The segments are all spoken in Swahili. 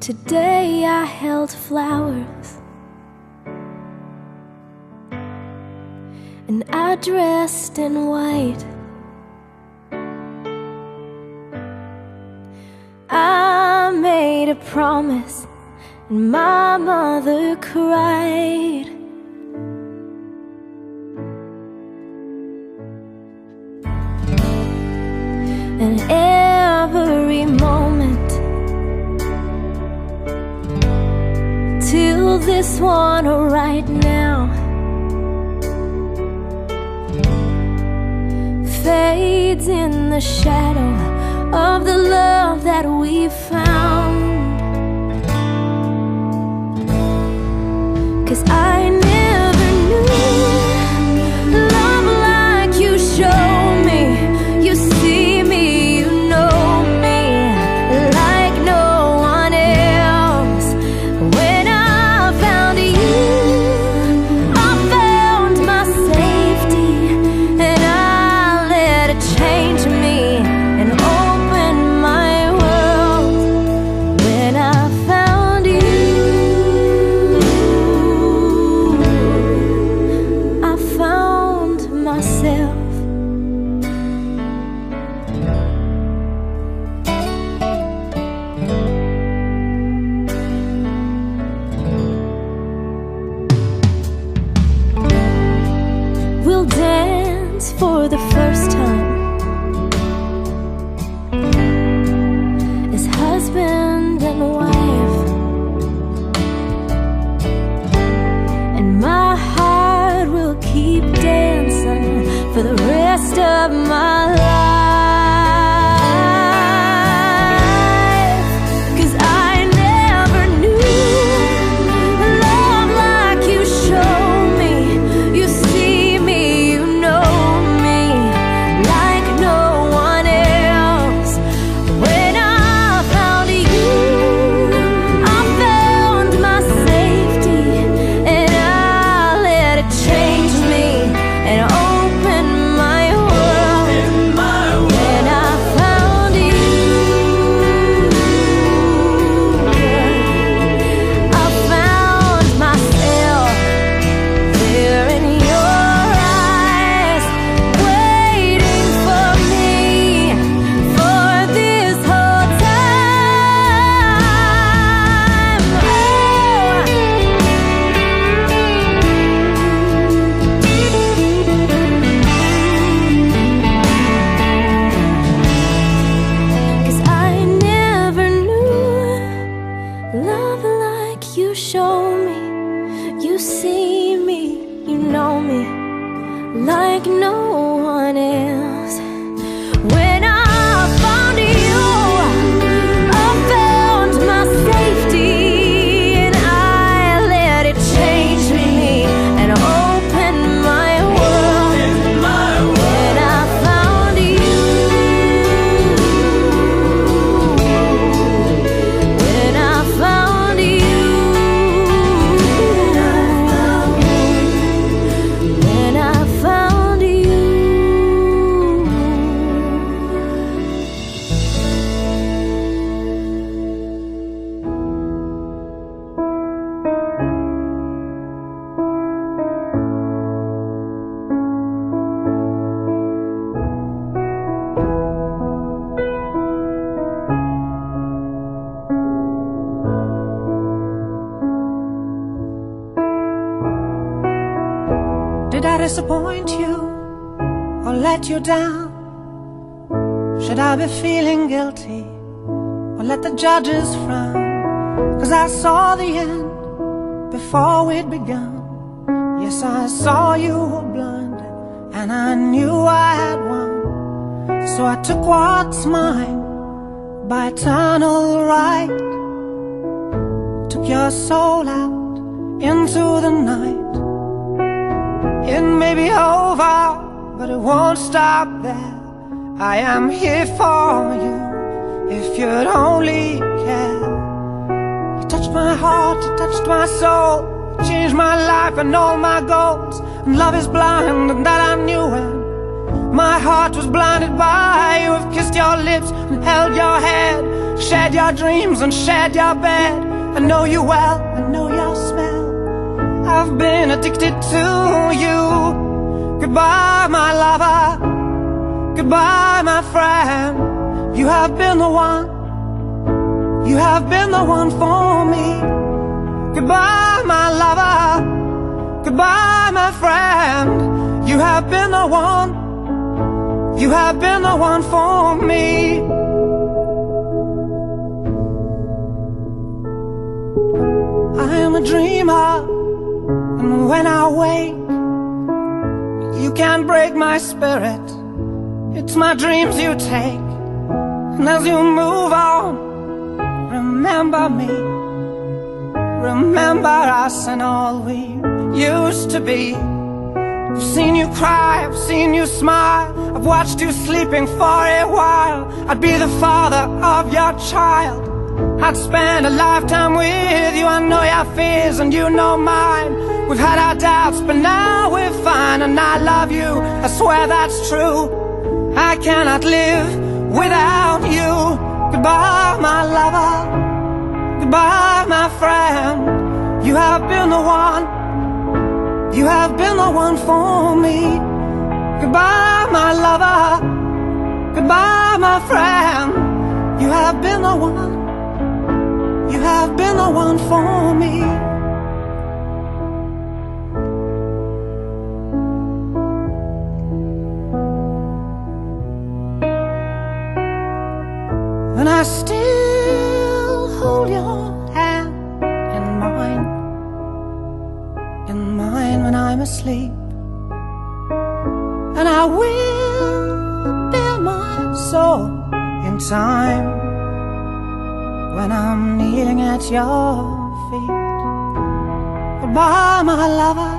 Today I held flowers and I dressed in white. I made a promise and my mother cried. And every moment till this one right now fades in the shadow of the love that we found. 'Cause I never knew love like you show me. You see me, you know me like no one else. When I found you, I found my safety, and I let it change me and open my world. When I found you, I found myself. We'll dance for the first time as husband and wife, and my heart will keep dancing for the rest of my life. 'Cause I never knew love like you show me. You see me, you know me like no one else. When I found you, I found my safety, and I let it change me and open my world. When I found you, I found myself there in your eyes, waiting for me for this whole time. Cause I never knew love like you show me. You see me, you know me like no one else. When I found you, I found my safety, and I let it change me and open my world. When I found you, when I found you, when I found you. Did I disappoint you or let you down? Should I be feeling guilty or let the judges frown? 'Cause I saw the end before we'd begun. Yes, I saw you were blinded and I knew I had won. So I took what's mine by eternal right, took your soul out into the night. It may be over, but it won't stop there. I am here for you if you'd only care. You touched my heart, you touched my soul, you changed my life and all my goals. And love is blind, and that I knew when my heart was blinded by you. Have kissed your lips and held your head, shared your dreams and shared your bed. I know you well, I know your smell. I've been addicted to you. Goodbye, my lover. Goodbye, my friend. You have been the one. You have been the one for me. Goodbye, my lover. Goodbye, my friend. You have been the one. You have been the one for me. I am a dreamer, and when I wake, you can't break my spirit. It's my dreams you take, and as you move on, remember me. Remember us and all we used to be. I've seen you cry, I've seen you smile, I've watched you sleeping for a while. I'd be the father of your child. I'd spend a lifetime with you. I know your fears and you know mine. We've had our doubts, but now we're fine. And I love you, I swear that's true. I cannot live without you. Goodbye, my lover. Goodbye, my friend. You have been the one. You have been the one for me. Goodbye, my lover. Goodbye, my friend. You have been the one. You have been the one for me. And I still hold your hand in mine when I'm asleep. And I will bear my soul in time when I'm kneeling at your feet. Goodbye, my lover.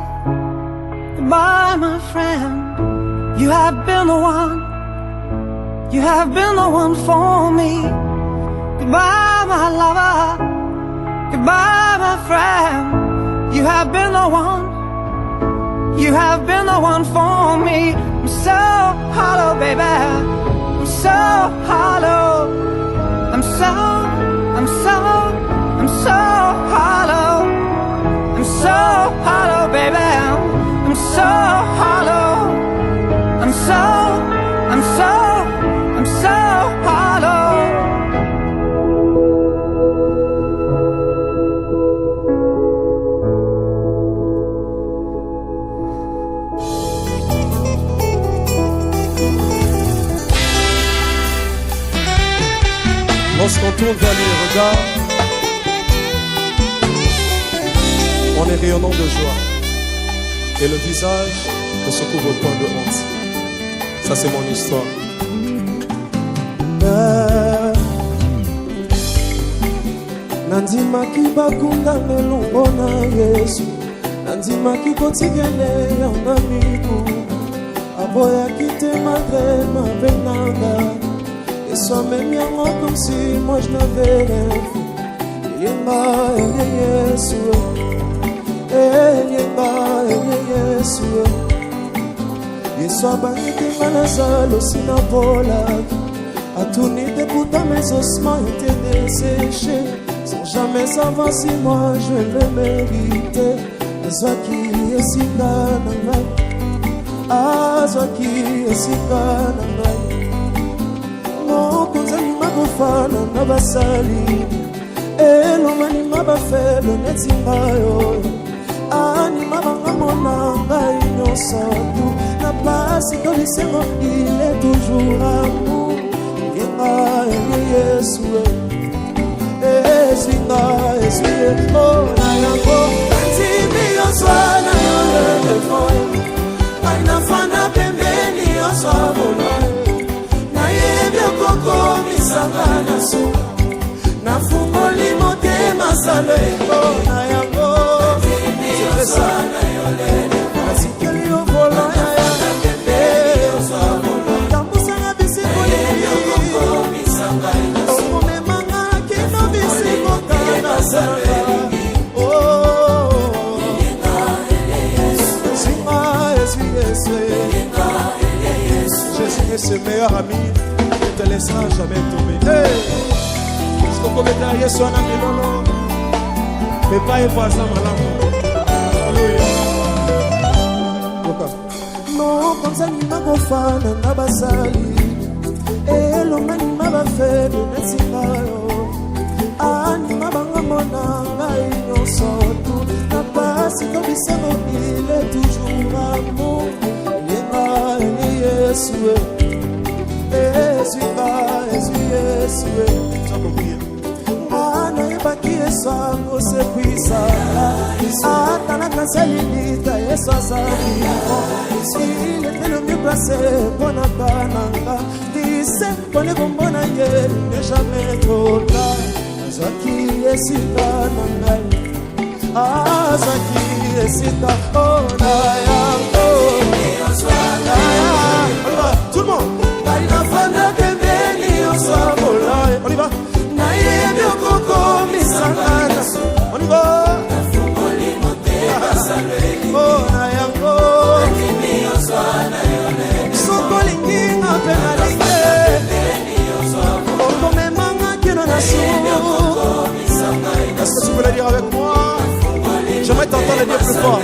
Goodbye, my friend. You have been the one. You have been the one for me. Goodbye, my lover. Goodbye, my friend. You have been the one. You have been the one for me. I'm so hollow, baby. I'm so hollow. I'm so hollow. I'm so hollow, baby. I'm so hollow. I'm so hollow. Lorsqu'on tourne vers lui les regards, on est rayonnant de joie et le visage ne se couvre point de honte. Ça c'est mon histoire. Nandimaki bakunda melongo na Yesu, nandimaki kotikele yanga miku, aboyaki te malgré ma venanga, et soi-même yango comme si moi je n'avais rien fait. Elienga Yesu, Elienga Yesu, Yesu abangaki nga nazalo sinabolaki, atunite pourtant mes ossements étaient desséchés, sans jamais savoir si moi je le méritais. Azwaki esika na ngai, azwaki esika na ngai, mokonzi anima kofana na basali, elonganima bafele neti ngai oyo, anima bangamona ngai nyonso tu, na pasi to lisengo il est toujours amour. Yesu, esinga esiye ona yango antimi yoswana yolelefoe ainafana pembeni yoswabona nayebi okokomisanga na suka nafungoli motema salo ona yango antimi yoswana yolelefoe asikeli yovola yaya pembeni yoswabona tambusanga bisikoli okokomisanga Jésus est ce meilleur ami, il ne te laissera jamais tomber. Hey! kokobeta Yesu ana milolo. Pepa e voisin malamu. Alléluia. Non, comme ça, ni ma kofana na basali. Elonga ni ma bafedo na sikayo. Ani ma banga mona ngai nyonso tu. Na pasi to bisemo il est toujours amour. Yenga ni Yesu. Yesu. Mana yebaki Yesu ako sekwisa. Ata na kanselilita Yesu azali. Il était le mieux placé pour Natananga. Dise pour les combats n'ayez jamais trop tard. Azaki Yesika nangai. Azaki Yesika onaya. Tout le monde. On y va. On y va. Est-ce que tu peux le dire avec moi? J'aimerais t'entendre le dire plus fort.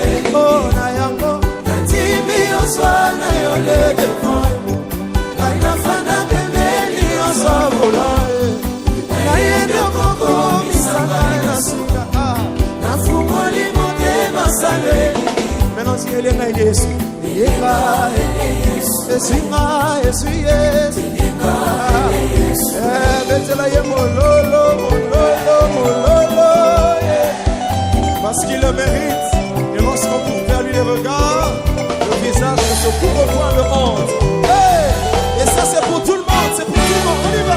Maintenant si elle est là, Yesu, parce qu'il le mérite. Et lorsqu'on court vers lui les regards, le visage ne se couvre point de honte. Et ça c'est pour tout le monde, c'est pour tout le monde. On y va.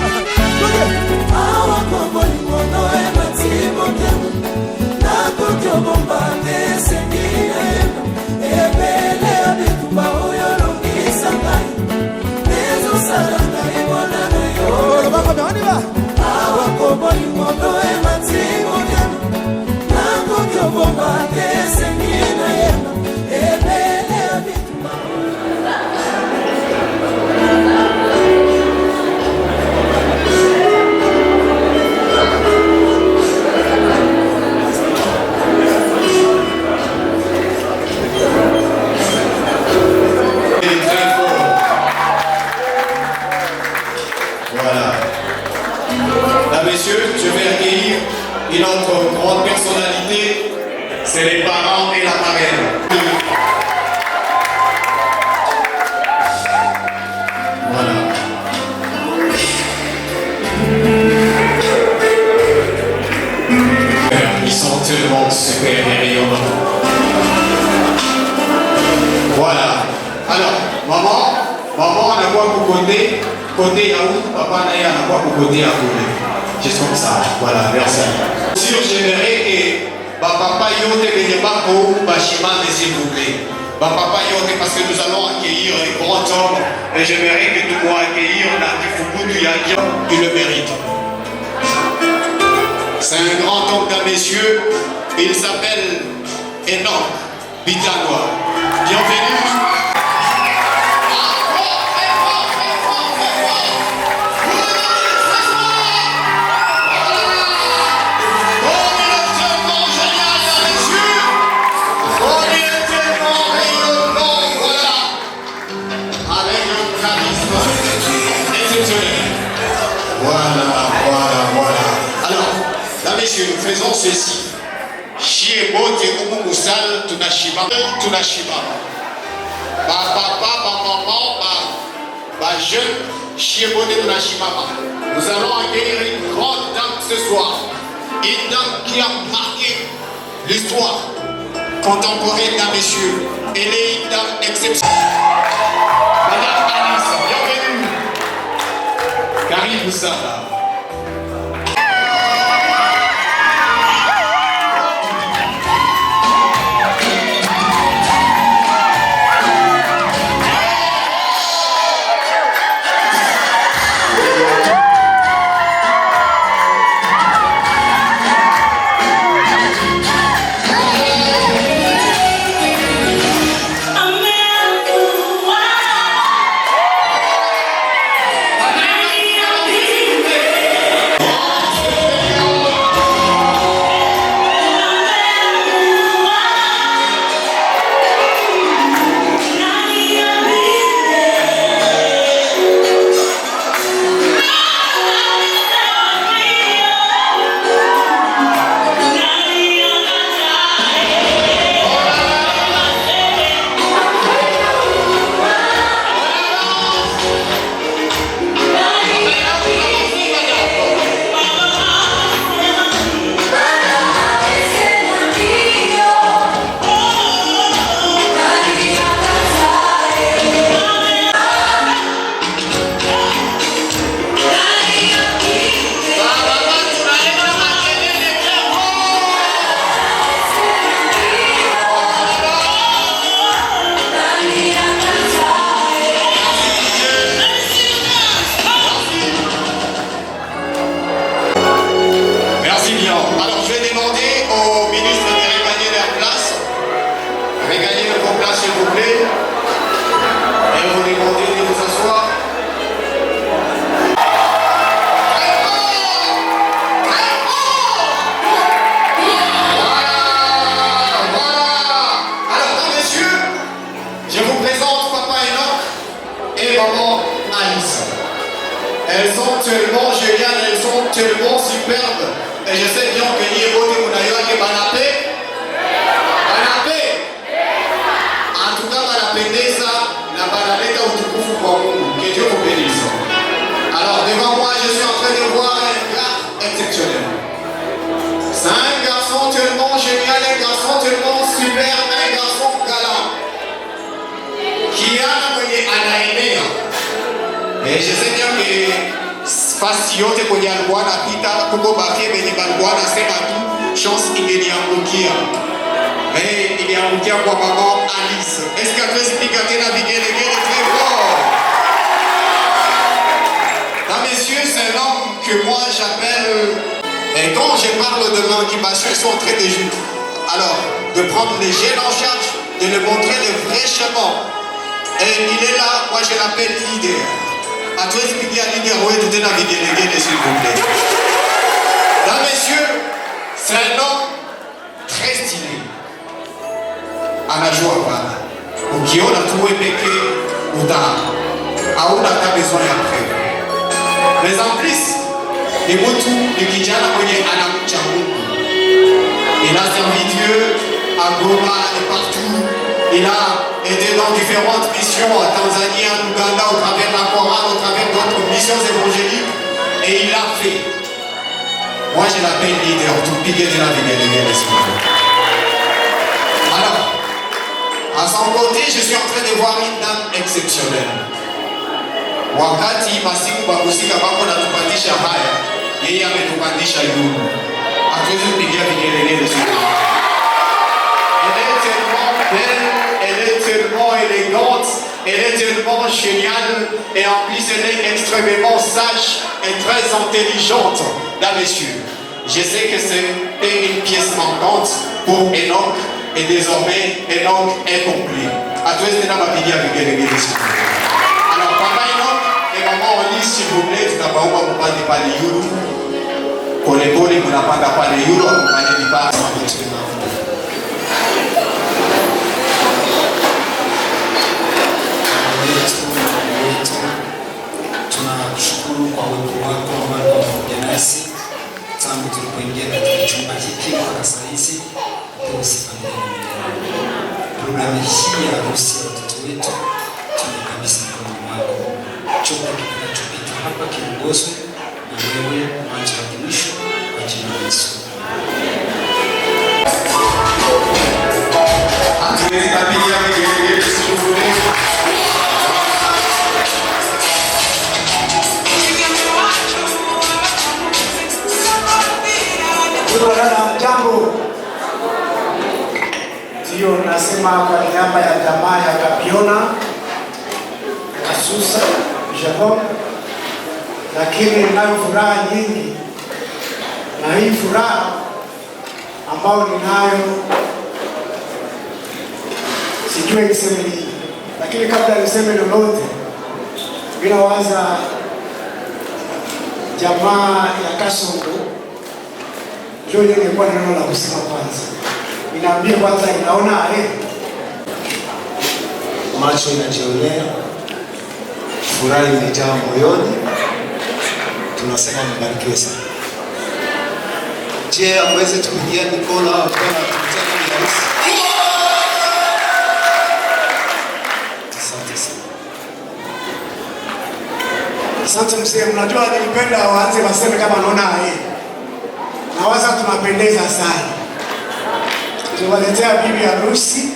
Une autre grande personnalité, c'est les parents et la marraine. Voilà. Ils sont tellement super et rayonnants. Voilà. Alors, maman, on a quoi pour côté Yaourt, papa n'a quoi pour côté à côté. Juste comme ça. Voilà, merci. J'aimerais que papa yote venez pas pour Bachima, s'il vous plaît. Papa yote parce que nous allons accueillir un grand homme et j'aimerais que nous pouvons accueillir Nati Fukudu Yadia, il le mérite. C'est un grand homme, messieurs. Il s'appelle Enoch Bitanoa. Bienvenue. Voilà. Alors, là, messieurs, nous faisons ceci. Chiebo, Tekoumou, Moussal, Tunashiba. Papa, maman, jeune, Chiebo, Tunashiba. Nous allons accueillir une grande dame ce soir. Une dame qui a marqué l'histoire contemporaine, là, messieurs. Elle est une dame exceptionnelle. Madame Alice, bienvenue. Karim Moussala. yeye wote mnayoake banape. En tout cas banapendeza na banaleta utukufu kwa Mungu. Que Dieu vous bénisse. Alors devant moi, je suis en train de voir un gars exceptionnel. C'est un garçon tellement génial, un garçon tellement super, un garçon galant. Kiana kwenye anaenea. Et je sais bien que fasi yote kwenye alikuwa anapita kuko bakie benye balikuwa anasema tu chance ingeniangukia. Iliangukia kwa maman Alice. Est-ce que tu expliques tena vigelegele très fort? Messieurs, c'est un homme que moi j'appelle, et quand je parle de l'émancipation, ils sont en train de jouer. Alors, de prendre les jeunes en charge, de leur montrer le vrai chemin. Et il est là, moi je l'appelle leader. À toi expliquer à leader, oui, tu t'es navigué, s'il vous plaît. Mesdames, messieurs, c'est un homme très stylé. À la joie, voilà. Ou qui on a trouvé péché, ou tard. À où on a besoin après. Mais en plus, les moutons de Kijana Kwenye anamcha Mungu. Il a servi Dieu à Goma et partout. Il a aidé dans différentes missions à Tanzanie, en Ouganda, au travers de la Coran, au travers d'autres missions évangéliques. Et il l'a fait. Moi, je l'appelle leader, tout piqué de la vie de l'Esprit. Alors, à son côté, je suis en train de voir une dame exceptionnelle. Wakati masiku bakusika bako na tupandisha haya, yeye ametupandisha juu. Hatuwezi kupigia vigelegele siku. Elle est tellement belle, elle est tellement élégante, elle est tellement géniale et en plus elle est extrêmement sage et très intelligente. Là, messieurs, je sais que c'était une pièce manquante pour Enoch et désormais Enoch est complet. Hatuwezi tena kupigia vigelegele siku. Alors, papa Enoch, maman Alice, s'il vous plaît, tutabaomba mpande pale yulu. Polepole mnapanda pale yulu, mpande vipasa vitu vinavyo. Tunakushukuru kwa uwepo wako ambao pamoja nasi tangu tulipoingia katika chumba hiki mpaka saa hizi. Programu hii ya harusi ya watoto wetu tumekabidhi mkononi mwako. Chombo kinachopita hapa kiongozwe na wewe mwanzo hadi mwisho kwa jina la Yesu. Jambo. Sio nasema kwa niaba ya jamaa ya Kapiona Kasusa Jacob, lakini ninayo furaha nyingi, na hii furaha ambayo ninayo sijui niseme nini, lakini kabla niseme lolote, ninawaza jamaa ya Kasongo ndio nilikuwa neno la kusema kwanza. Ninaambia kwanza inaona macho inajionea, furaha imejaa moyoni. Tunasema mbarikiwe sana. Je, amweze tupigia mikono au kwa tutaka ni harusi. Asante sana. Asante mzee, mnajua nilipenda waanze waseme kama naona nawaza tunapendeza sana. Tuwaletea bibi harusi.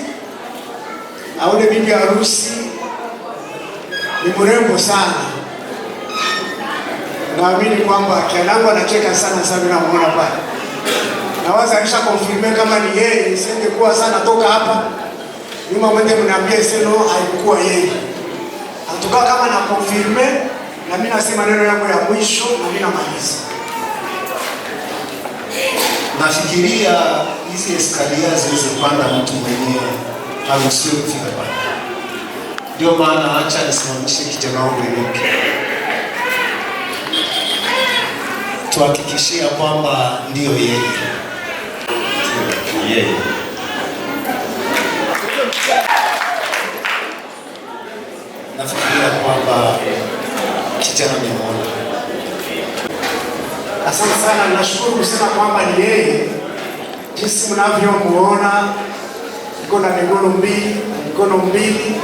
Aone bibi harusi ni mrembo sana. Naamini kwamba kianangu anacheka sana sana namuona pale. Nawaza alisha confirm kama ni yeye, isingekuwa sana toka hapa. Nyuma mwende mniambie seno haikuwa yeye. Atoka kama na confirm na mimi nasema neno yangu ya mwisho na mimi namaliza. Nafikiria hizi eskalia ziweze kupanda mtu mwenyewe haruhusiwi kufika pale. Ndio maana acha nisimamishe kijana wangu Enoch, tuhakikishia kwamba ndio yeye. Nafikiria kwamba kijana nimeona. Asante sana, nashukuru kusema kwamba ni yeye. Jinsi mnavyomuona iko na mikono mbili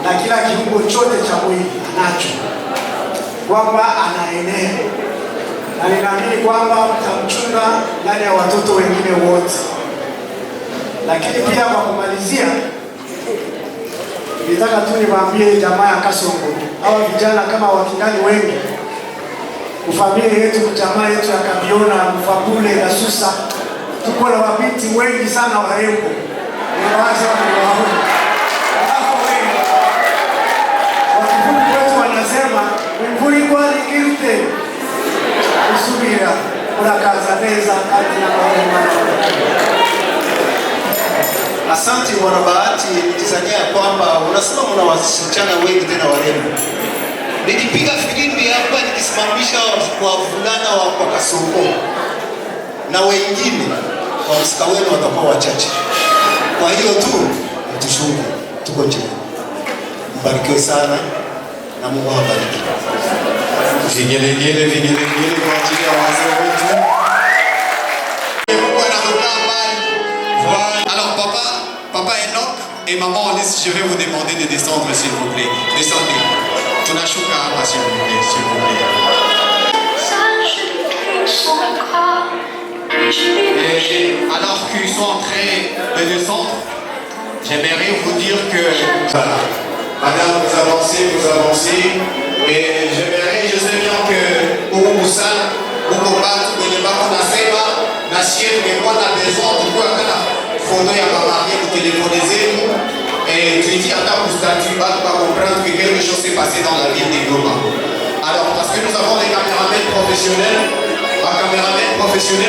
na kila kiungo chote cha mwili anacho, kwamba anaenea, na ninaamini kwamba mtamchunga ndani ya watoto wengine wote. Lakini pia kwa kumalizia, nitaka tu niwaambie jamaa ya Kasongo, hawa vijana kama wakindani wengi, ufamilia yetu, jamaa yetu ya Kabiona, Mfabule na Susa, tuko na wabinti wengi sana warembo. Niwaanze kuwaona. Wakifundi wetu wanasema, "Mvuli kwa nikirte." Usubira, unakazaneza kati na mama. Asante mwana bahati, nikizania kwamba unasema mna wasichana wengi tena warembo. Nikipiga filimbi hapa nikisimamisha wavulana wa kwa Kasongo na wengine wahusika wenu watakuwa wachache. Kwa hiyo tu mtushunge, tuko njiani. Mbarikiwe sana na Mungu awabariki. Vigelegele kwa ajili ya wazee wetu. Alors papa Enoch et maman Alice, je vais vous demander de descendre s'il vous plaît. Descendez. Tunashuka hapa s'il vous plaît, s'il vous plaît. Et alors qu'ils sont en train de descendre, j'aimerais vous dire que voilà. Madame, vous avancez, et j'aimerais, je sais bien que pour Moussa, pour combattre, mais les bâtons nasema, na chien, mais moi, on a besoin, du coup, après la photo, il y a ma mariée, vous téléphonez, et tu dis, attends, pour statut, va comprendre que quelque chose s'est passé dans la ville des Goma. Alors, parce que nous avons des caméramans professionnels,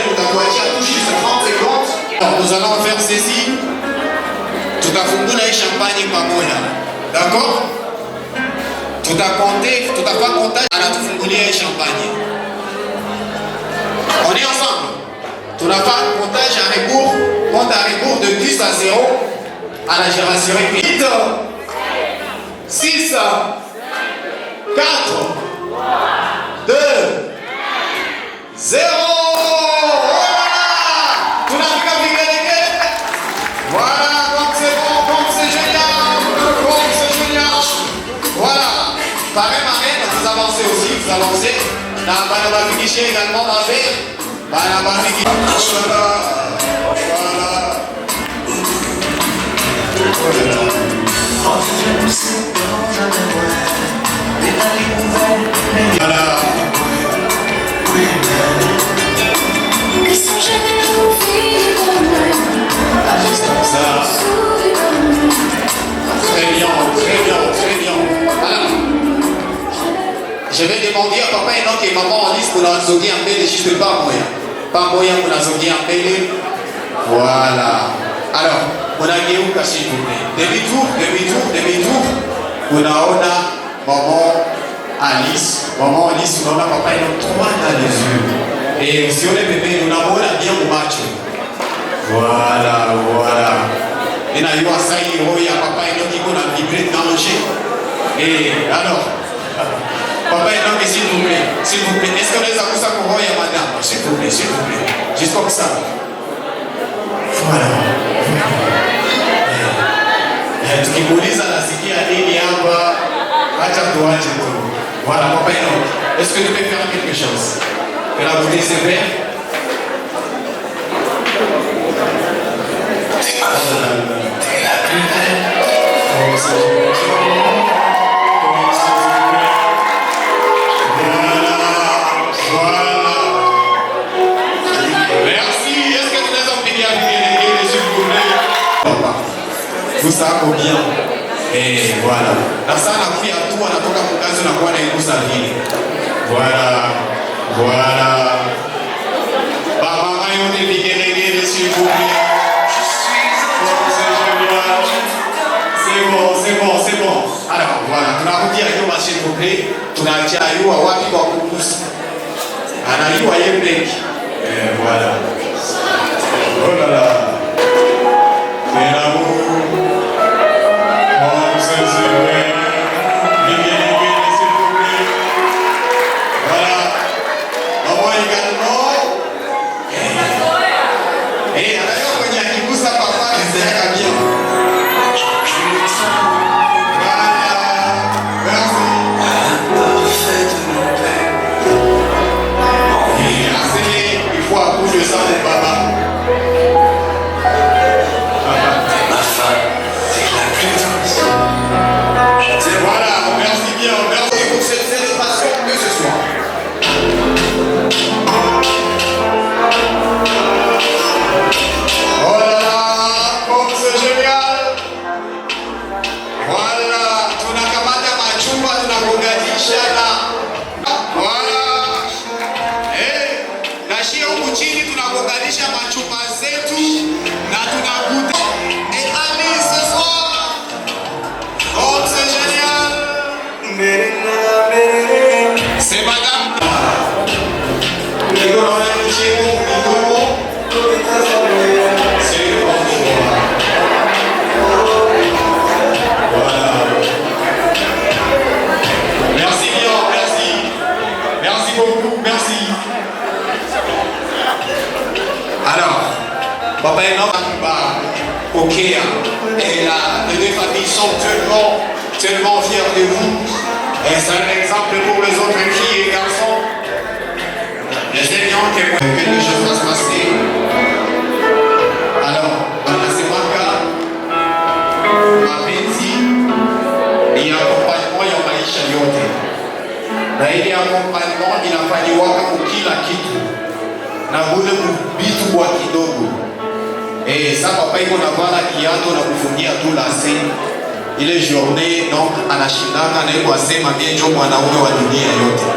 nous avons dit à toucher ce 30 secondes. Alors, nous allons faire ceci. Tout à fait, nous avons champagne par moyen. D'accord? Tout à pas compter à la fungulia et champagne. On est ensemble. Tout à pas comptage à rebours de 10 à 0 à la génération 8, 6, 4, 2, 0. Vous avancez. Banabafiniché également ma fille. Banabafiniché. Voilà. Je vais demander à papa Enoch et maman Alice pour la zogi en belle, je ne peux pas moyen. Pas moyen pour la zogi en belle. Voilà. Alors, on a geuka s'il vous plaît. Demi-tour. Unaona maman Alice, unaona papa Enoch trois dans les yeux. Et usione bébé, unaona bien au macho. Voilà. Et na yo asai ya papa Enoch qui a vibré danger. Et alors, papa Enoch, s'il vous plaît. Est-ce que les acousa pour voir madame? S'il vous plaît. Juste comme ça. Voilà. Tukimuuliza nasikia nini hapa, acha tuache tu. Voilà, papa Enoch. Est-ce que tu peux faire quelque chose? Que la bouteille se verre? Tout ça bien. Et voilà. Na sana kuya tu anatoka mkazi na kuwa na igusa vile. Voilà. Baba mayo ni vigelegele s'il vous plaît. C'est bon. Alors voilà, tunarudia nyuma s'il vous plaît. Tunaacha yua wapi kwa kugusa. Anayua yeye. Voilà. Oh là là. Voilà. Maman également. Et alors Anasemeaka bien. Papa et Nob Okea et les deux familles sont tellement fiers de vous. Et c'est un exemple pour les autres filles et garçons. J'espère que quelque chose va se passer. Alors, anasemaka mapenzi ni accompagnement ya maisha yote, na ile accompagnement inafanyiwaka kukila kitu na bule kubitu kwa kidogo. Ça, papa, il a voir la kiato na kufungia tout la scène. Il est journée, donc, anashindana na yuko asema bien ndio mwanaume wa dunia yote.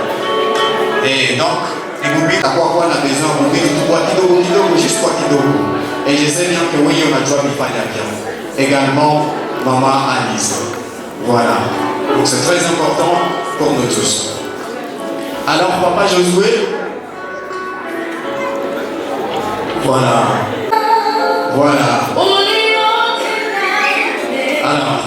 Donc, nikubika kwa na besoin kubitu kwa kidogo, juste kwa kidogo. Et je sais bien que oui, on a déjà bien. Également, maman Alice. Voilà. Donc, c'est très important pour nous tous. Alors, papa Josué. Voilà. Alors.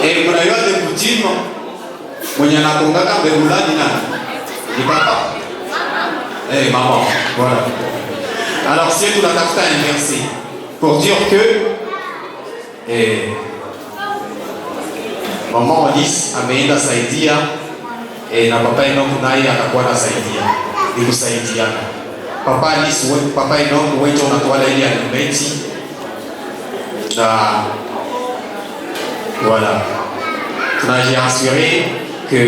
Et pour ailleurs de Poutine, mwenye anakongaka mbegulani nani? Ni papa. Maman. Voilà. Alors si tu l'as inversé pour dire que maman Alice ameenda saidia na papa Enoch naye atakuwa anasaidia. Ni kusaidiana. Papa Alice, papa Enoch wewe unatoa ile alimenti na voilà. J'ai assuré que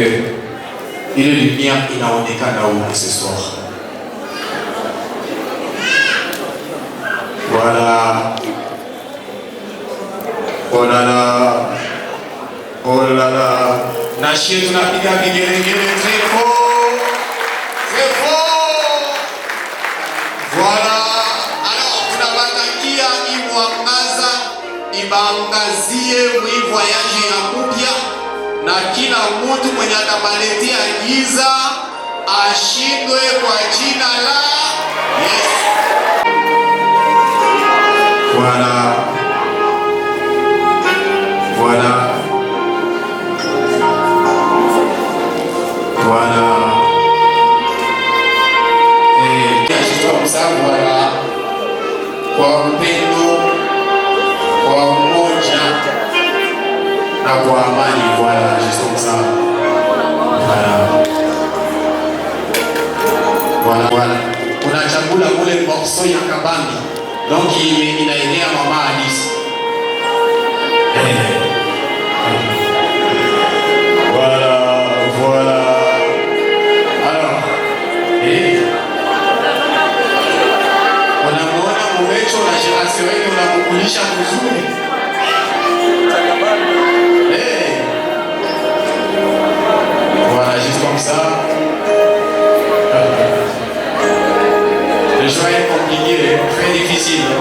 ile lumière inaonekana huko ce soir. Voilà. Oh là là. Oh là là. Nashie tunapiga vigelegele très fort. Très fort. Voilà. Alors tunawatakia imwangaza ibaangazie voyage ya kupya na kila mtu mwenye atabaletea giza ashindwe kwa jina la Yesu. Voilà. Voilà. Voilà. Et je ça, voilà. Kwa upendo, kwa umoja na kwa amani, voilà, juste comme ça. Voilà. Voilà. Kuna chakula kule morceau ya kabambi. Donc inaenea mama Alice. Voilà. Alors, unamuona mumecho na shirasi wengi unamukulisha vizuri. Voilà, juste comme ça. Le choix est compliqué, très difficile.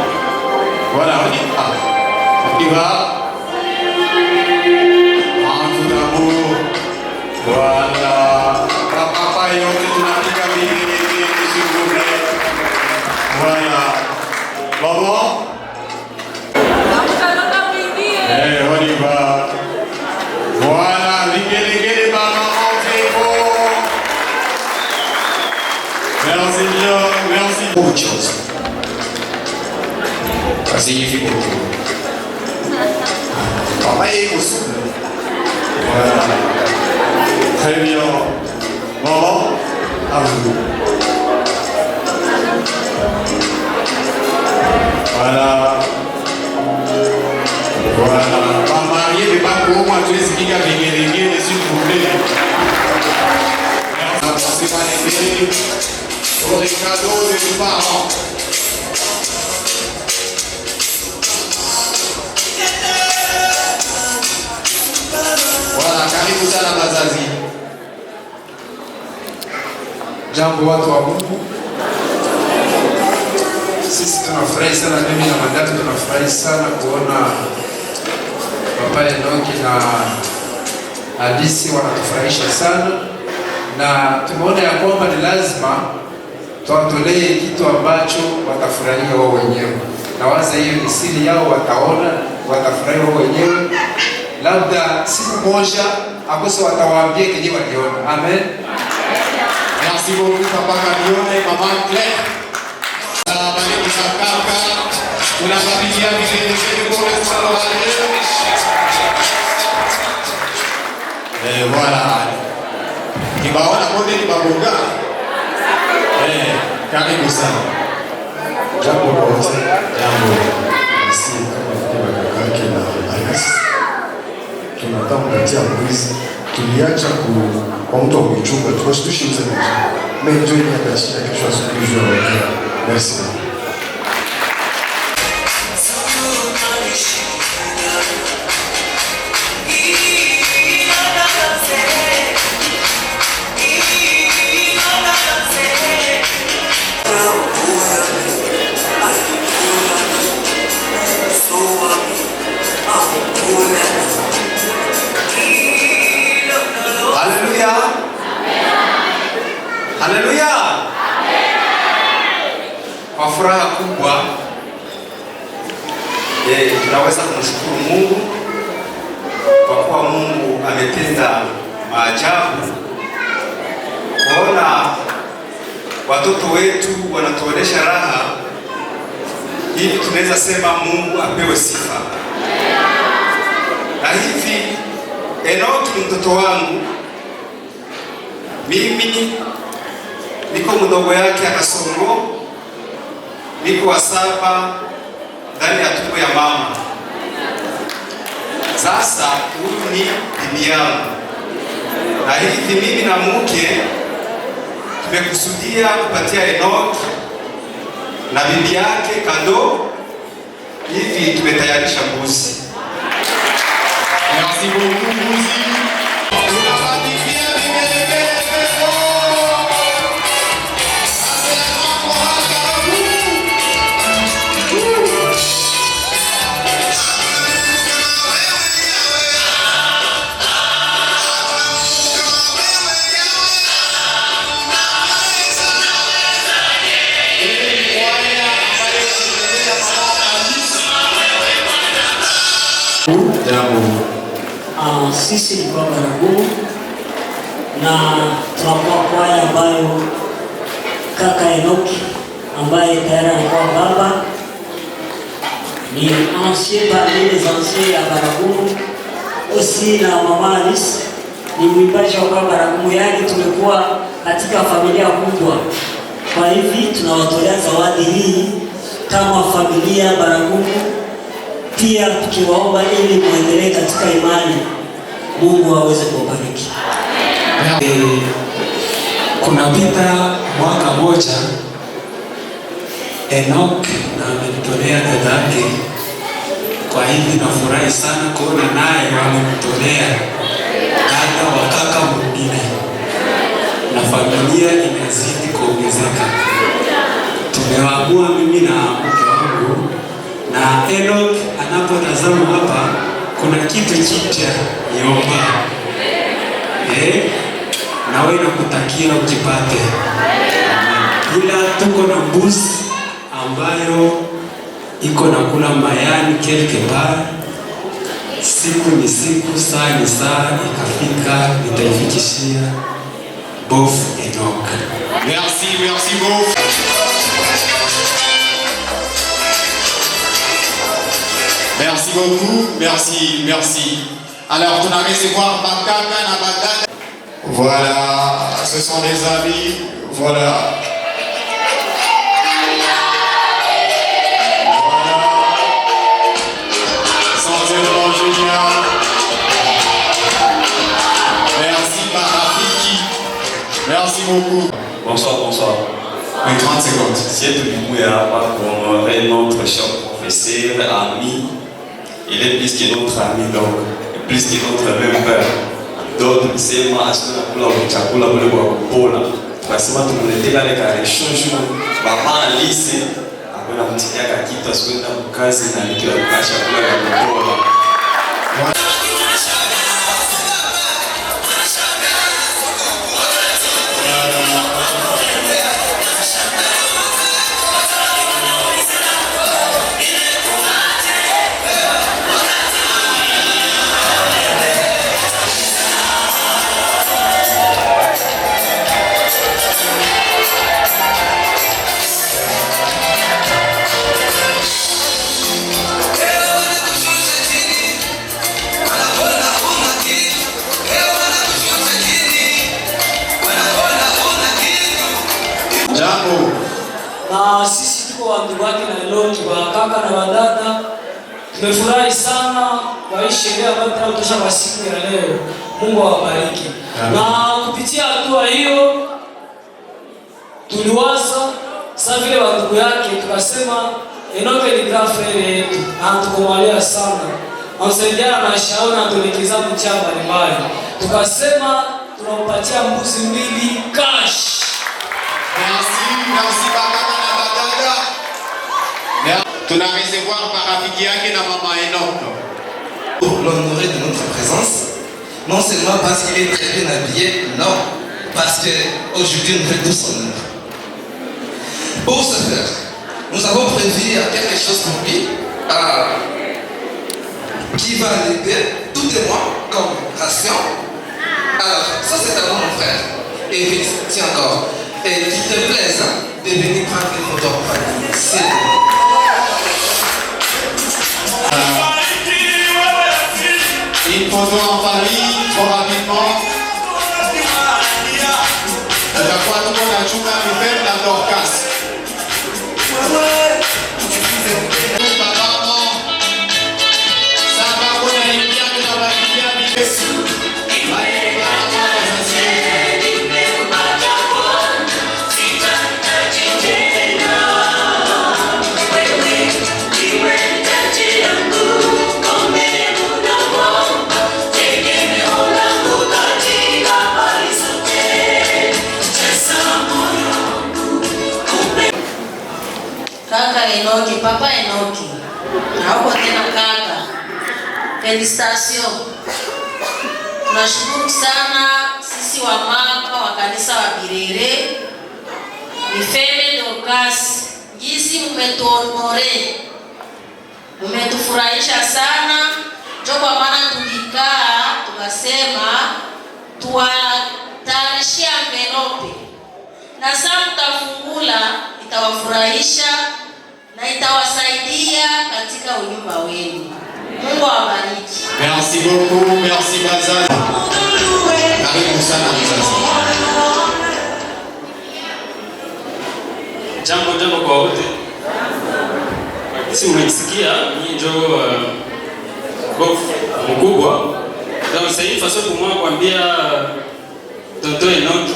Voilà, on y va. On y va. En tout amour. Voilà. Papa et autres, tu n'as plus qu'à venir, s'il vous plaît. Voilà. Maman. On y va. Voilà, les maman, entrez fort. Merci bien, merci. Autre chose. Ça signifie beaucoup. Papa est aussi. Voilà. Très bien. Maman, à vous. Voilà. Voilà. Pas marié, mais pas pour moi. Tu es ce qui a vécu, s'il vous plaît. C'est pas les pour les cadeaux des parents. Voilà, karibu sana bazazi. Jambo watu wa Mungu. Sisi tunafurahi sana, mimi na Mandato tunafurahi sana kuona Papa Enoki na Hadisi wanatufurahisha sana, na tumeona ya kwamba ni lazima tuwatolee kitu ambacho watafurahia wao wenyewe, na waza hiyo ni siri yao, wataona watafurahia wao wenyewe. Labda siku moja akose watawaambia kenye waliona. Amen. Merci beaucoup Papa Kamione, Maman Claire. Bali kaka, kuna familia nyingine kwa sababu voilà. Kibaona konde ni babonga. Karibu sana. Jambo wote. Jambo. Merci kama kaka na Alice. Tunataka kupatia mwizi. Tuliacha kwa mtu wa kuchunga, tukashtushe mzee. Mais Dieu n'y a pas dit quelque chose que je veux dire. Merci. Haleluya. Haleluya. Kwa furaha kubwa tunaweza kumshukuru Mungu kwa kuwa Mungu ametenda maajabu. Kuona watoto wetu wanatuonesha raha, hivi tunaweza sema Mungu apewe sifa. Na hivi Enoki ni mtoto wangu. Mimi niko mdogo yake Akasongo, niko wa 7 ndani ya tumbo ya mama. Sasa huyu ni bibi yangu, na hivi mimi na mke tumekusudia kupatia Enoki na bibi yake kado. Hivi tumetayarisha mbuzi. Merci beaucoup mbuzi. Sisi ni kwa Baragumu na tunakuwa kwaya ambayo kaka Enoki ambaye tayari alikuwa baba ni ancien parmi les anciens ya Baragumu, aussi na mama Alice ni mwimbaji wa Baragumu, yani tumekuwa katika familia kubwa. Kwa hivi tunawatolea zawadi hii kama familia Baragumu, pia tukiwaomba ili muendelee katika imani. Mungu aweze kubariki. Kunapita mwaka moja Enoki na amenitolea dadake. Kwa hivi nafurahi sana kuona naye wamemtolea dada wa kaka mwingine, na familia inazidi kuongezeka. Tumewaamua mimi na mke wangu, na Enoki anapotazama hapa kuna kitu kipya niomba. Na wewe nakutakia ujipate. Ila tuko na mbuzi ambayo iko na kula mayani quelque part. Siku ni siku, saa ni saa, ikafika nitaifikishia Bof Enoki. Merci, merci Bof. beaucoup, merci. Alors, on a recevoir Bakaka na Badada. Voilà, ce sont des amis, voilà. Sincèrement génial. Merci Parafiki. Merci beaucoup. Bonsoir. En 30 secondes. C'est pour notre cher professeur, ami. Il est plus que notre ami, donc plus que notre même père. D'autres, c'est moi, chakula kule kwa kupola. Tukasema tumuleteka ile kareshosho baba alisi akwenda kumtikia kitu asikwenda mkazi na nikiwa kwa chakula ya kupola. Na sisi tuko wandugu wake na Enoki wa kaka na wadada. Tumefurahi sana kwa hii sherehe ambayo tunatosha kwa siku ya leo. Mungu awabariki. Na kupitia hatua hiyo tuliwaza sasa vile wandugu yake tukasema Enoki ni girlfriend yetu na tukomalia sana. Anasaidia maisha yao na tuelekeza mchamba mbalimbali. Tukasema tunampatia mbuzi 2 cash. Merci Bakaka na Badada. Tuna recevoir Parafiki yake na mama Enoch. Pour l'honorer de notre présence, non seulement parce qu'il est très bien habillé, non, parce qu'aujourd'hui nous fait tous honneur. Pour ce faire, nous avons prévu quelque chose pour lui qui va l'aider tout et moi comme ration. Alors, ça c'est d'abord mon frère. Et puis, tiens encore. Et qu'il te plaise de venir prendre des photos en famille. C'est une photo en famille, trop rapidement. Tutakuwa tuko na chunga mipeni na Dorcas. Sasa kuna ingia na bakia Yesu. Kaka Enoki, papa Enoki. Na huko tena kaka. Felicitation. Tunashukuru sana sisi wa mama wa kanisa wa Birere. Mifele Dorcas, jinsi mmetuonore. Mmetufurahisha sana. Ndio kwa maana tulikaa tukasema tuwatayarishie envelope. Na sasa mtafungula itawafurahisha na itawasaidia katika unyumba wenu. Mungu awabariki. Merci beaucoup, merci Bazan. Karibu sana mzazi. Jambo kwa wote. Si umesikia ni ndio mkubwa. Donc c'est une façon pour moi kuambia Tonton Enoch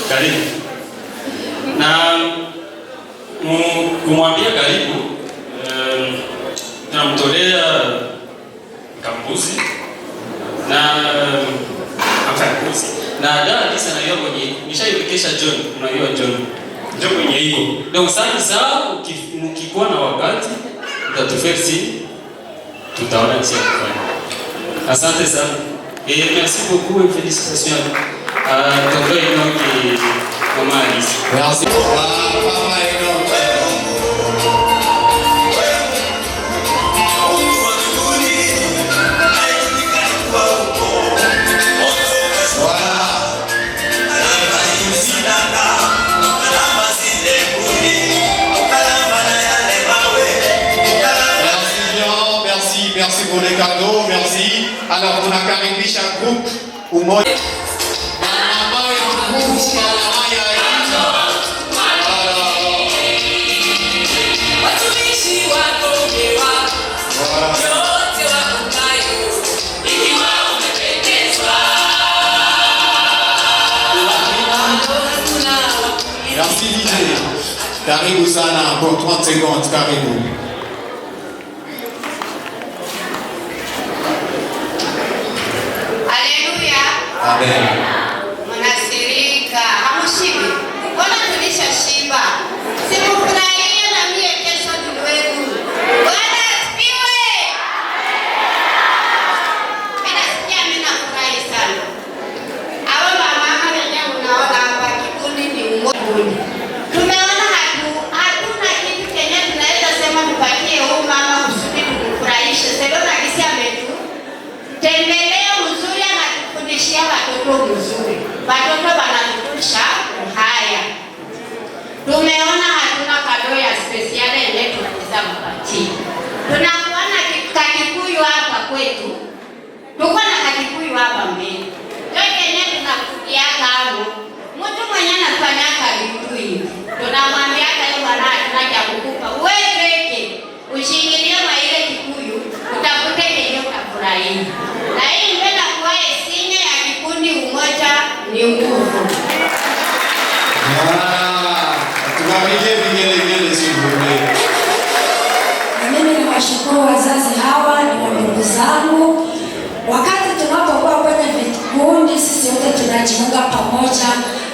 karibu. Na kumwambia karibu namtolea kambuzi na mbuzi na dada sana yeye kwenye nishaiwekesha John, unajua John ndio kwenye hiyo. Donc sasa ukikuwa na wakati utatufesi tutaona jinsi ya kufanya. Asante sana. Et merci beaucoup et félicitations à Tonton Enoch et Maman Alice. Merci. Papa Enoch. pour les cadeaux, merci. Alors tunakaribisha group umoja. Merci DJ. Karibu sana pour 30 secondes, karibu. Haleluya. Amen. Mnasirika, hamushibi. Mbona tulishashiba? Simufurahie na mie kesho tuliwetu. Bwana asifiwe. Mimi nafurahi sana. Hawa mama wenyewe unaona hapa kikundi ni umoja. Tumeona hatuna kitu kenye tunaweza sema tupatie huyu mama kusudi tukufurahishe. Selona kisi ametutembelea mzuri, anatufundishia watoto mzuri. Watoto wanatufundisha haya. Tumeona hatuna kado ya special yenye tunaweza kupatia. Tunakuwa na kakikuyu hapa kwetu. Tuko na kakikuyu hapa mbele. Ndio kenye tunakutia hapo. Mtu mwenye anafanya vitu hivi, tunamwambia leo bwana tunataka kukupa wewe peke. Ushiingilie mwa ile kikuyu, utafute kenye utafurahia. Na hii mbele kwa esinye ya kikundi umoja ni nguvu. Tukapigie vigelegele s'il vous plaît. Mimi niwashukuru wazazi hawa, ni ndugu zangu. Wakati tunapokuwa kwenye vikundi, sisi wote tunajiunga pamoja.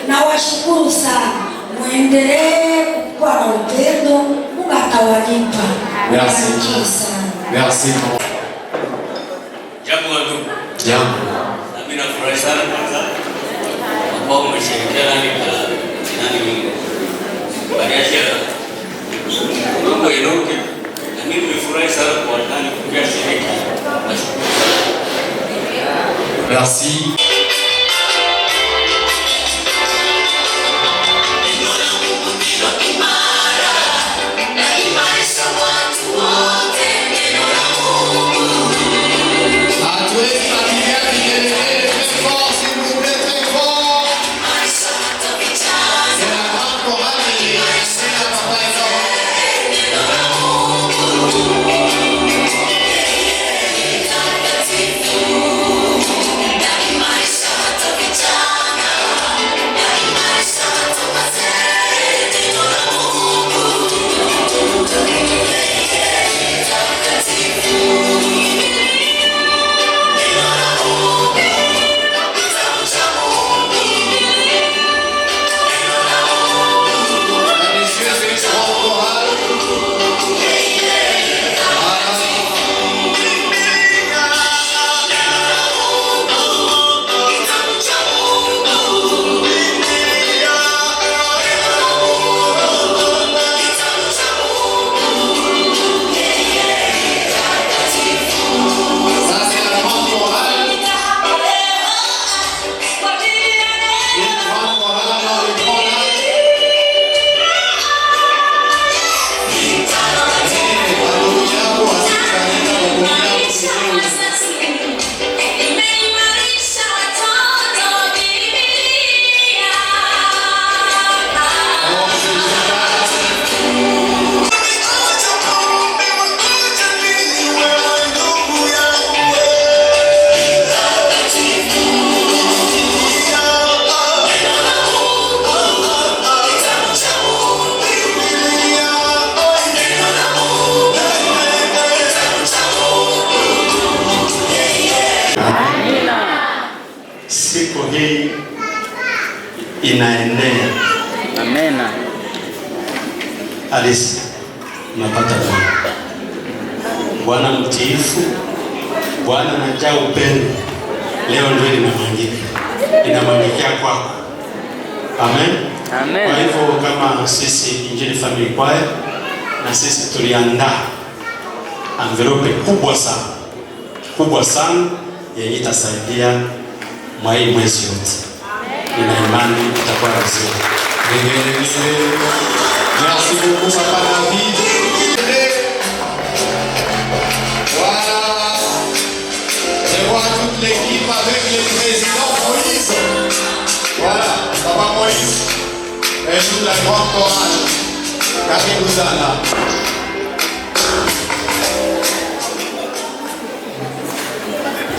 Na washukuru sana. Muendelee kuwa na upendo, Mungu atawalipa. Merci. Merci. Jambo ndugu. Jambo. Mimi nafurahi sana kwanza. Kwa umeshirikiana nani Bariasia. Mungu inuke. Na mimi nimefurahi sana kwa nani kuja shirika. Merci. Siku hii inaenea. Amena. Alisi, napata Bwana mtiifu, Bwana anajaa upendo. Leo ndio inamwangikia kwako. Amen. Amen. Kwa hivyo kama sisi Injili Family Choir na sisi tuliandaa envelope kubwa sana yenye itasaidia mwai mwezi yote. Nina imani itakuwa vizuri. Merci beaucoup, Papa David. Voilà. Papa Moïse et toute la grande chorale. Karibu sana.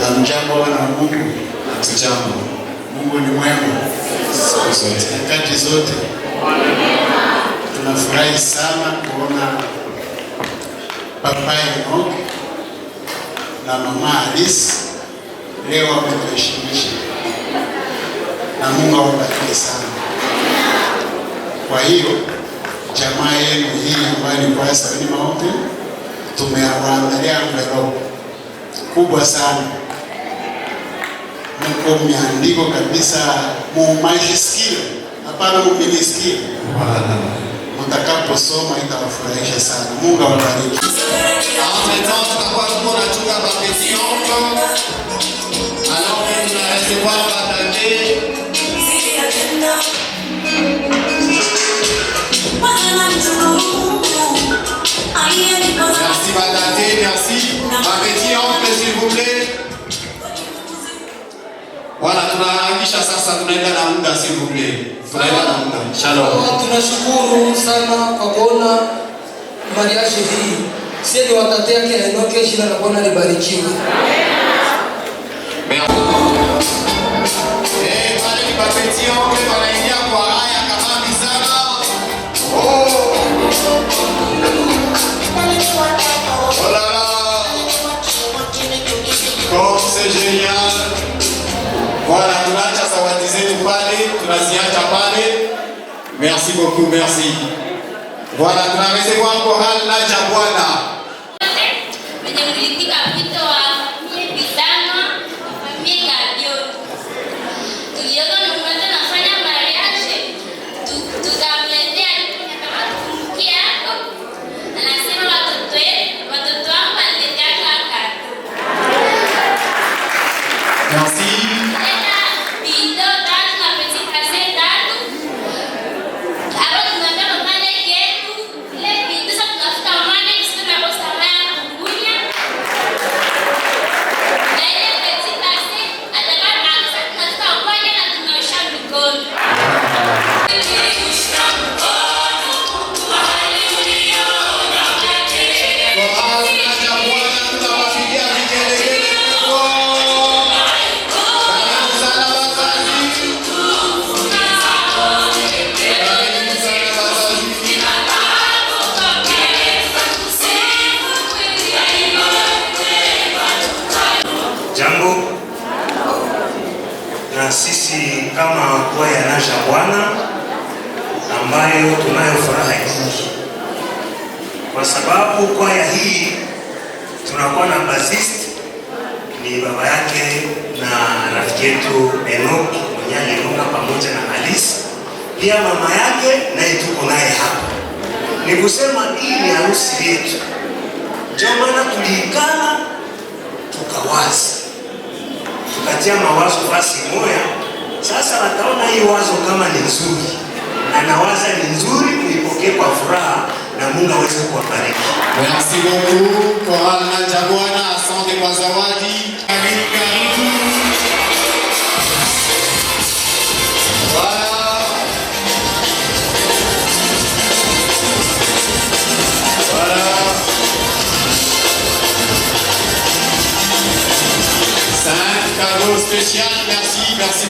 Hamjambo wana wa Mungu. Hatujambo. Mungu ni mwema siku zote, nyakati zote. Tunafurahi sana kuona Papa Enoch na Mama Alice leo wametuheshimisha, na Mungu awabariki sana. Kwa hiyo jamaa yenu hii ambayo ni kwa Sabini Mountain tumewaandalia envelope kubwa sana. Mko miandiko kabisa, mumajisikia, hapana mumilisikia. Mtakaposoma itawafurahisha sana. Mungu awabariki. Maintenant, tutakuwa tunachunga bapeti encore. Alors, on va recevoir Batate. Merci Batate, merci. Bapeti oncle, s'il vous plaît. Voilà, tunaangisha sasa, tunaenda na muda, s'il vous plaît. Tunaenda na muda. Shalom. Tunashukuru sana kwa kuona mariage hii. Sisi watate yake Enoch, jina la Bwana libarikiwe. Pale ni bapeti oncle wanaingia kwa haya kama mizana. Oh là là. Comme c'est génial. Voilà, tunaacha zawadi zetu pale, tunaziacha pale. Merci beaucoup, merci. Voilà, tunarecevoir chorale la Jabwana. Wenye mlitika mpito wa mitano familia ndio. Tuliona mmoja anafanya mariage, tukamletea kama kumkia hapo. Anasema watoto wangu waniletea kaka. Merci. Na sisi kama kwaya na Jabwana ambayo tunayo furaha nyingi, kwa sababu kwaya hii tunakuwa na bassist ni baba yake na rafiki yetu Enoch mwenye aliunga pamoja na Alice, pia mama yake naye tuko naye hapa. Ni kusema hii ni harusi yetu, ndio maana tuliikana tukawaza, tukatia mawazo basi moya. Sasa wataona hii wazo kama ni nzuri, na nawaza ni nzuri, kuipokea kwa furaha na Mungu aweze kuwabariki. Merci beaucoup, chorale la Jabwana, asante kwa zawadi. Karibu, karibu. Voilà. Voilà. C'est un cadeau spécial, merci, merci.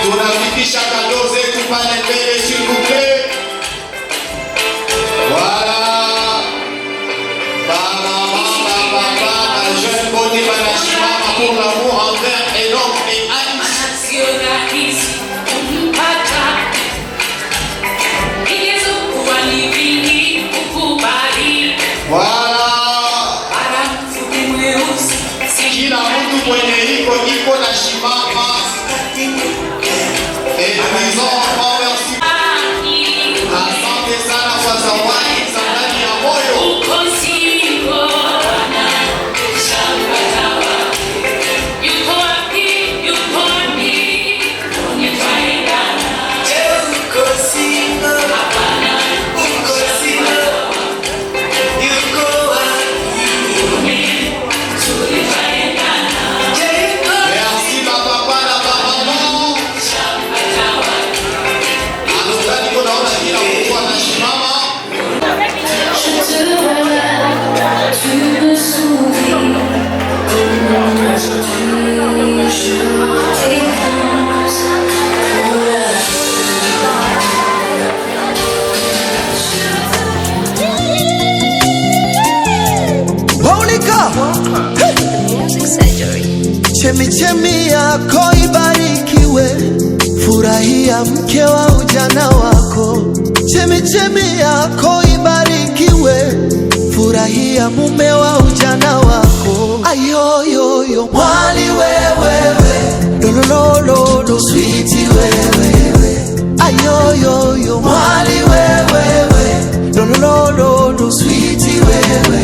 Tunafikisha cadeau zetu pale mbele, s'il vous plaît. Voilà. Jeune bonne banashimama pour l'amour envers Enoch et Alice. Voilà. Kila mtu kwenye iko na shimama. Et nous disons encore merci. Asante sana kwa zawadi za ndani ya moyo. Merci papa, papa, papa. pokea mke wa ujana wako, chemichemi yako ibarikiwe. Furahia mume wa ujana wako. Ayoyoyo mwali wewewe, lolololo sweetie wewewe. Ayoyoyo mwali wewewe, lolololo sweetie wewewe.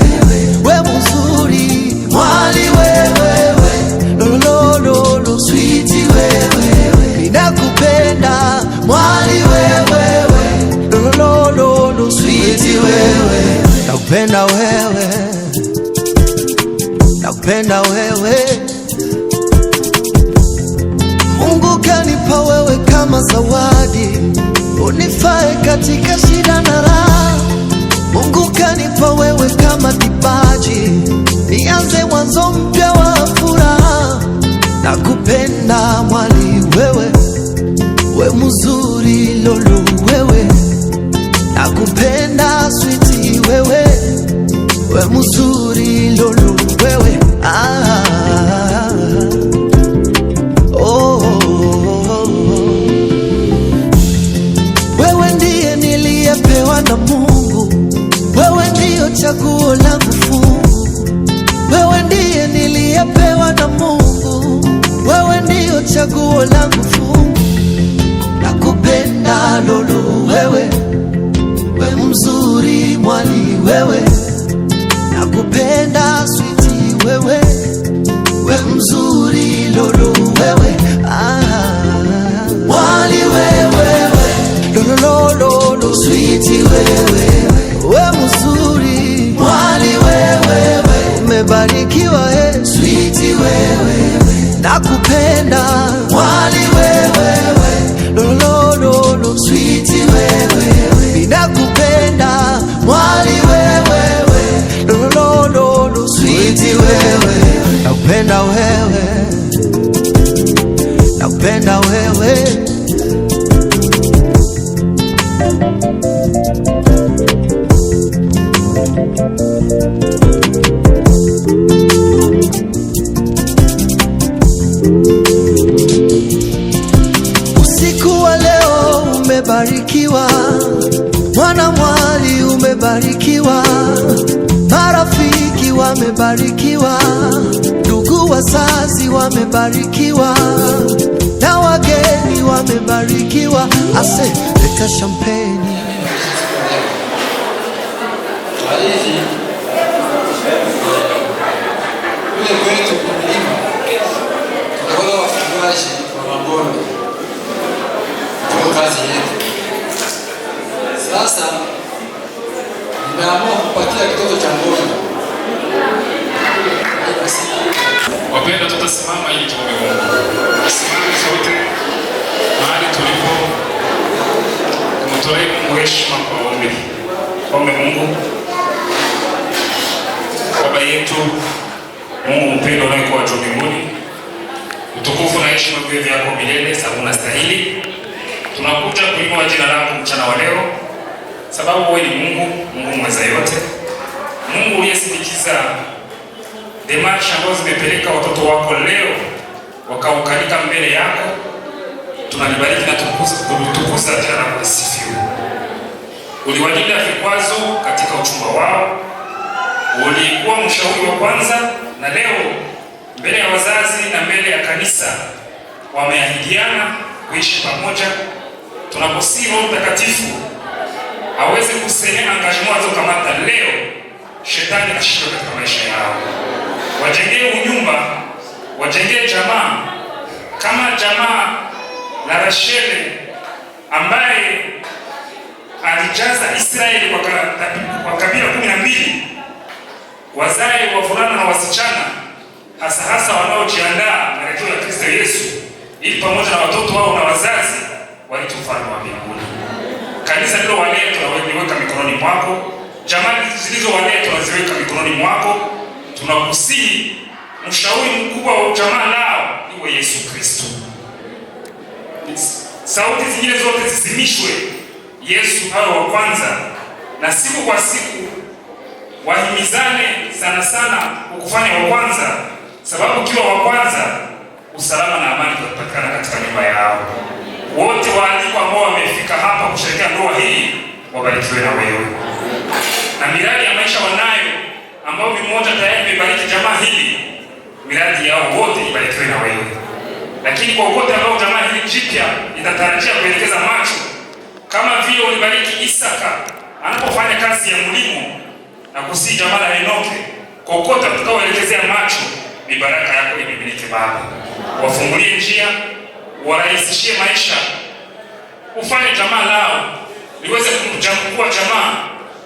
We mzuri mwali wewewe, lolololo sweetie wewewe. Ninakupenda mwali wewewe, lolololo sweetie wewewe. Nakupenda wewe, nakupenda wewe. Mungu kanipa wewe kama zawadi, unifae katika shida na raha. Mungu kanipa wewe kama kipaji, nianze mwanzo mpya wa furaha. Nakupenda mwali wewe, we mzuri lolo wewe. Nakupenda sweetie wewe, we mzuri lolo wewe. Wewe ndiye niliyepewa na Mungu, wewe ndiyo chaguo langu fungu. Wewe ndiye niliyepewa na Mungu, wewe ndiyo chaguo langu fungu. Nakupenda lolo wewe, we mzuri mwali wewe. Nakupenda sweetie wewe, we mzuri lolo wewe. Mwali wewe, lolololo sweetie wewe. We mzuri mwali wewe, umebarikiwa sweetie wewe. Nakupenda mwali wewe, lolololo sweetie wewe. Nakupenda mwali wewe, lolololo sweetie wewe. Nakupenda wewe, nakupenda wewe. Usiku wa leo umebarikiwa, mwana mwali umebarikiwa, marafiki wamebarikiwa, ndugu wazazi wamebarikiwa, na wageni wamebarikiwa. Ase leta champagne. Kule kwetu kulima tunaona wafugaji wa ng'ombe, ndio kazi yetu. Sasa nimeamua kupatia kitoto cha ng'ombe. Wapenda, tutasimama ili tuombe Mungu. Tusimame sote mahali tulipo, tumtolee Mungu heshima kwa ombi. Ombe Mungu. Baba yetu Mungu mpendwa unayekuwa juu mbinguni, utukufu na heshima viwe vyako milele, sababu unastahili. Tunakuja kuinua jina lako mchana wa leo, sababu wewe ni Mungu, Mungu mweza yote. Mungu uliyesindikiza demarche ambazo zimepeleka watoto wako leo wakaukanika mbele yako, tunalibariki na tukuza jina lako lisifiwe. Uliwalinda vikwazo katika uchumba wao, ulikuwa mshauri wa kwanza, na leo mbele ya wazazi na mbele ya kanisa wameahidiana kuishi pamoja. Tunaposihi Roho Mtakatifu aweze kusema engagement alizokamata leo, shetani ashindwe katika maisha yao. Wajengee unyumba, wajengee jamaa kama jamaa la Rasheli ambaye alijaza Israeli kwa kabila 12, wazae wavulana na wasichana, hasa hasa wanaojiandaa na rejeo la Kristo Yesu, ili pamoja na watoto wao na wazazi waite ufalme wa mbinguni. Kanisa lilo walea tunaweka mikononi mwako, jamaa zilizo walea tunaziweka mikononi mwako. Tunakusihi mshauri mkubwa wa jamaa lao iwe Yesu Kristo. Sauti zingine zote zizimishwe, Yesu awe wa kwanza, na siku kwa siku wahimizane sana sana kukufanya wa kwanza, sababu kiwa wa kwanza usalama na amani utapatikana katika nyumba yao. wote waalikwa ambao wamefika hapa kusherehekea ndoa hii wabarikiwe na wewe, na miradi ya maisha wanayo ambao mmoja tayari imebariki jamaa hili, miradi yao wote ibarikiwe na wewe. Lakini kwa wote ambao jamaa hili jipya itatarajia kuelekeza macho, kama vile ulibariki Isaka anapofanya kazi ya mlimo na kusi jamaa la Enoke, kokota tutakaoelekezea macho, ni baraka yako imimilike Baba. Wafungulie njia, warahisishie maisha, ufanye jamaa lao liweze kuwa jamaa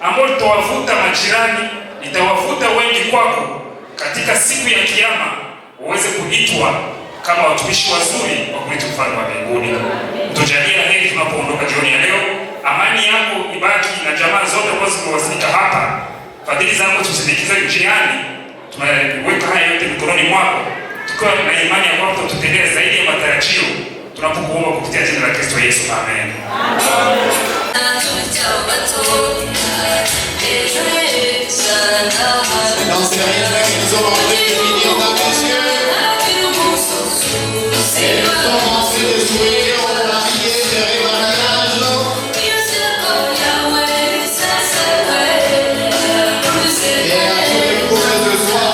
ambao litawavuta majirani, litawavuta wengi kwako katika siku ya Kiyama, uweze kuitwa kama watumishi wazuri wa kuleta ufalme wa mbinguni. Tujalie heri tunapoondoka jioni ya leo. Amani yako ibaki na jamaa zote ambazo zimewasilika hapa. Fadhili zako tusindikize njiani. Tunaweka haya yote mikononi mwako, tukiwa na imani ya kwamba tutendea zaidi ya matarajio tunapokuomba kupitia jina la Kristo Yesu. Amen. Dans ces rêves qui nous ont enlevé de venir dans nos yeux, et commencer de jouer, on a prié vers les mariages. Et à tous les couples de soir,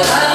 Yeah.